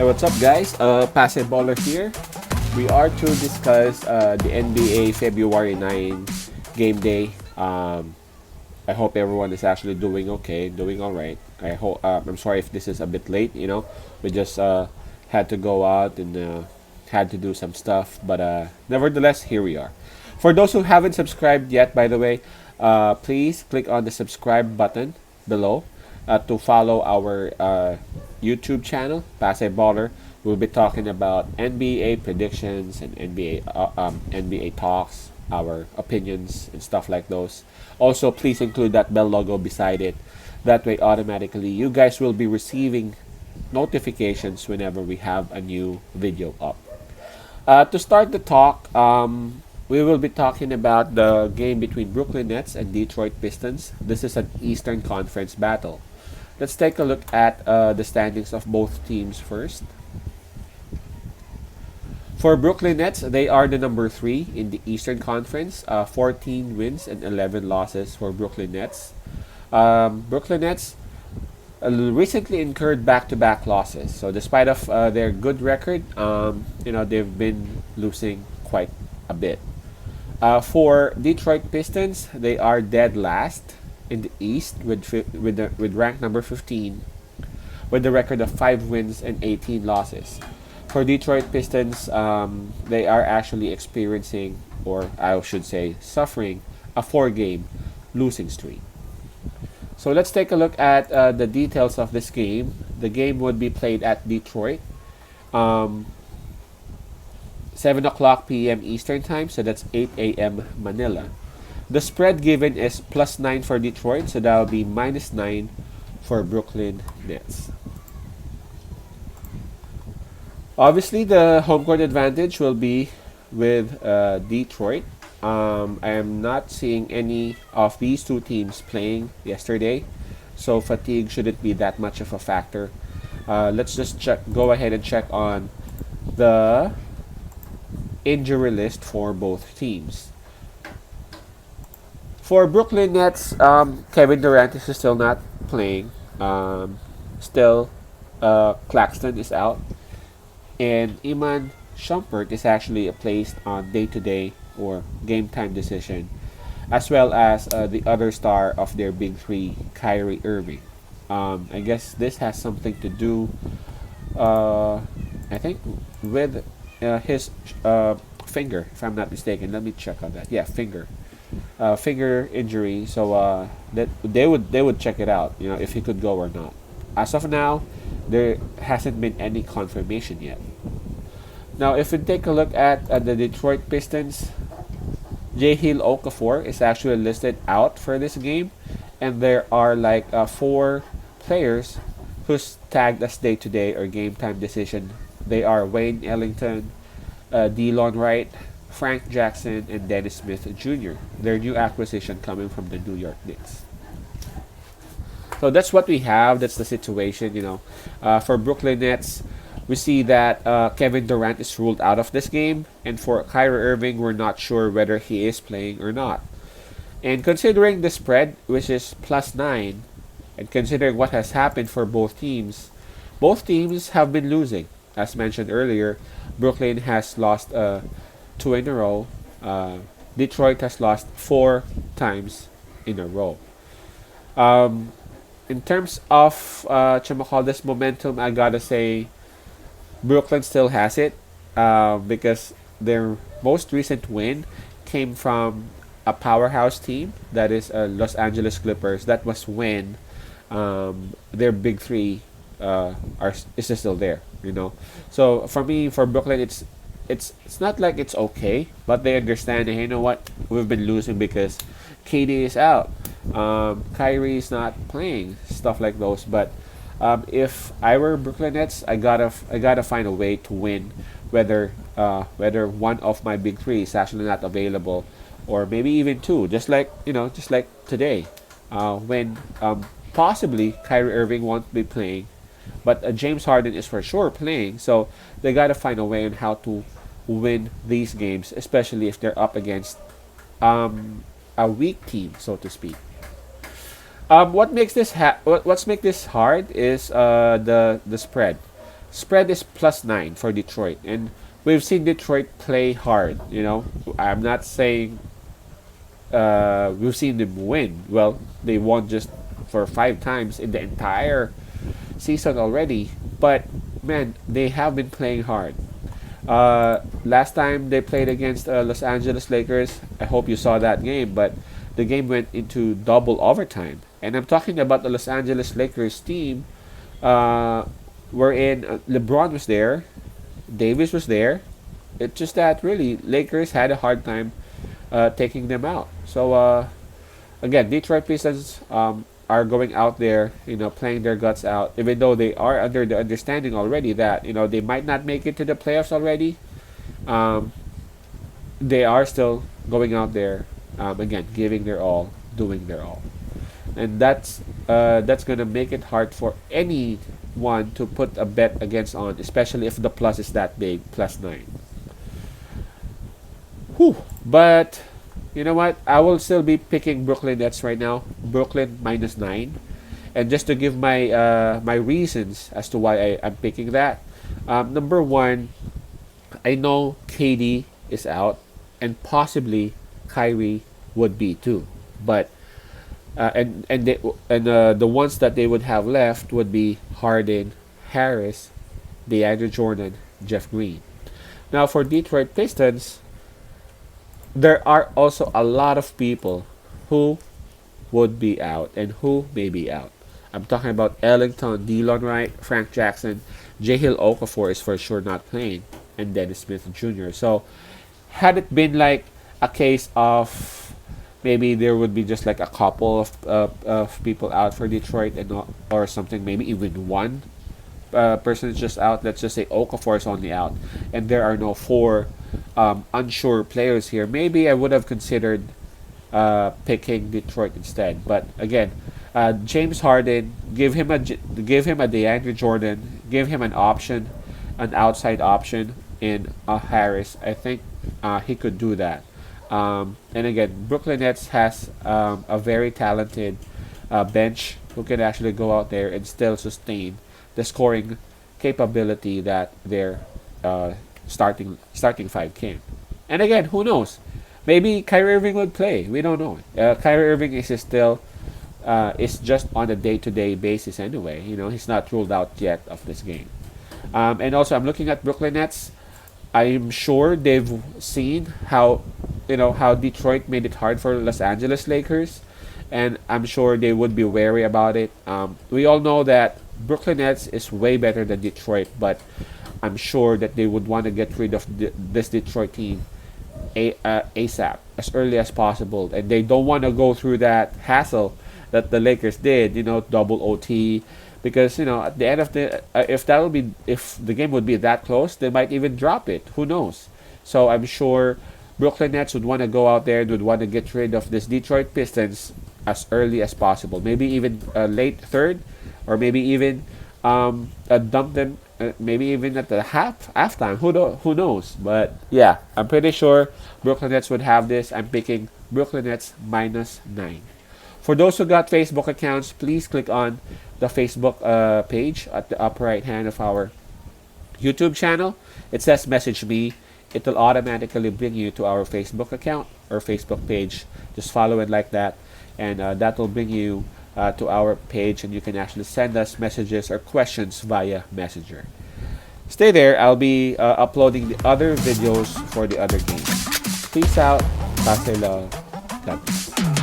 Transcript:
Hey, what's up, guys? Passive Baller here. We are to discuss the NBA February 9 game day. I hope everyone is actually doing okay, doing all right. I hope. I'm sorry if this is a bit late. We just had to go out and had to do some stuff, but nevertheless, here we are. For those who haven't subscribed yet, by the way, please click on the subscribe button below to follow our YouTube channel, Passive Baller. We'll be talking about NBA predictions and NBA talks, our opinions and stuff like those. Also, please include that bell logo beside it. That way, automatically, you guys will be receiving notifications whenever we have a new video up. To start the talk, we will be talking about the game between Brooklyn Nets and Detroit Pistons. This is an Eastern Conference battle. Let's take a look at the standings of both teams first. For Brooklyn Nets, they are the number 3 in the Eastern Conference. 14 wins and 11 losses for Brooklyn Nets. Brooklyn Nets recently incurred back-to-back losses. So despite of their good record, they've been losing quite a bit. For Detroit Pistons, they are dead last in the East with rank number 15, with a record of 5 wins and 18 losses. For Detroit Pistons, they are actually experiencing, or I should say, suffering a 4-game losing streak. So let's take a look at the details of this game. The game would be played at Detroit, 7 o'clock p.m. Eastern Time, so that's 8 a.m. Manila. The spread given is +9 for Detroit, so that will be -9 for Brooklyn Nets. Obviously, the home court advantage will be with Detroit. I am not seeing any of these two teams playing yesterday, so fatigue shouldn't be that much of a factor. Let's just go ahead and check on the injury list for both teams. For Brooklyn Nets, Kevin Durant is still not playing. Still, Claxton is out. And Iman Shumpert is actually placed on day-to-day or game-time decision, as well as the other star of their big three, Kyrie Irving. I guess this has something to do, I think, with his finger, if I'm not mistaken. Let me check on that. Yeah, finger injury. So that they would check it out, if he could go or not. As of now, there hasn't been any confirmation yet. Now, if we take a look at the Detroit Pistons, Jahlil Okafor is actually listed out for this game, and there are like 4 players who's tagged as day-to-day or game-time decision. They are Wayne Ellington, Delon Wright, Frank Jackson, and Dennis Smith Jr. Their new acquisition coming from the New York Knicks. So that's what we have. That's the situation. For Brooklyn Nets, we see that Kevin Durant is ruled out of this game, and for Kyrie Irving, we're not sure whether he is playing or not. And considering the spread, which is +9, and considering what has happened for both teams have been losing. As mentioned earlier, Brooklyn has lost 2 in a row. Detroit has lost 4 times in a row. In terms of this momentum, I gotta say Brooklyn still has it because their most recent win came from a powerhouse team, that is Los Angeles Clippers. That was when their big three is still there. So for me, for Brooklyn, it's not like it's okay, but they understand that, what, we've been losing because KD is out, Kyrie is not playing, stuff like those. But if I were Brooklyn Nets, I gotta find a way to win, whether one of my big three is actually not available, or maybe even 2, just like today, when possibly Kyrie Irving won't be playing, but James Harden is for sure playing. So they gotta find a way on how to win these games, especially if they're up against a weak team, so to speak. What makes this hard is the spread. Spread is +9 for Detroit, and we've seen Detroit play hard. I'm not saying we've seen them win. Well, they won just for 5 times in the entire season already. But man, they have been playing hard. Last time they played against Los Angeles Lakers, I hope you saw that game, but the game went into double overtime. And I'm talking about the Los Angeles Lakers team, uh, wherein LeBron was there, Davis was there. It's just that really Lakers had a hard time taking them out. So again, Detroit Pistons are going out there, playing their guts out, even though they are under the understanding already that they might not make it to the playoffs already. Um, they are still going out there, again, giving their all, doing their all, and that's gonna make it hard for anyone to put a bet against on, especially if the plus is that big, +9. Whew. But you know what? I will still be picking Brooklyn Nets right now. Brooklyn -9, and just to give my reasons as to why I'm picking that. Number one, I know KD is out, and possibly Kyrie would be too. But the ones that they would have left would be Harden, Harris, DeAndre Jordan, Jeff Green. Now for Detroit Pistons, there are also a lot of people who would be out and who may be out. I'm talking about Ellington, Delon Wright, Frank Jackson, Hill Okafor is for sure not playing, and Dennis Smith Jr. So, had it been like a case of maybe there would be just like a couple of people out for Detroit and or something, maybe even one person is just out. Let's just say Okafor is only out, and there are no four unsure players here. Maybe I would have considered picking Detroit instead. But again, James Harden, give him a DeAndre Jordan, give him an option, an outside option in Harris. I think he could do that. And again, Brooklyn Nets has a very talented bench who can actually go out there and still sustain the scoring capability that their starting five can. And again, who knows? Maybe Kyrie Irving would play. We don't know. Kyrie Irving is just on a day-to-day basis anyway. He's not ruled out yet of this game. And also, I'm looking at Brooklyn Nets. I'm sure they've seen how Detroit made it hard for Los Angeles Lakers, and I'm sure they would be wary about it. We all know that Brooklyn Nets is way better than Detroit, but I'm sure that they would want to get rid of this Detroit team ASAP, as early as possible, and they don't want to go through that hassle that the Lakers did, double OT, because at the end of the if the game would be that close, they might even drop it. Who knows? So I'm sure Brooklyn Nets would want to go out there and would want to get rid of this Detroit Pistons as early as possible. Maybe even late third, or maybe even dump them. Maybe even at the halftime. Who knows? But yeah, I'm pretty sure Brooklyn Nets would have this. I'm picking Brooklyn Nets -9. For those who got Facebook accounts, please click on the Facebook page at the upper right hand of our YouTube channel. It says message me. It will automatically bring you to our Facebook account or Facebook page. Just follow it like that, and that will bring you to our page, and you can actually send us messages or questions via Messenger. Stay there. I'll be uploading the other videos for the other games. Peace out. Pase love. God bless.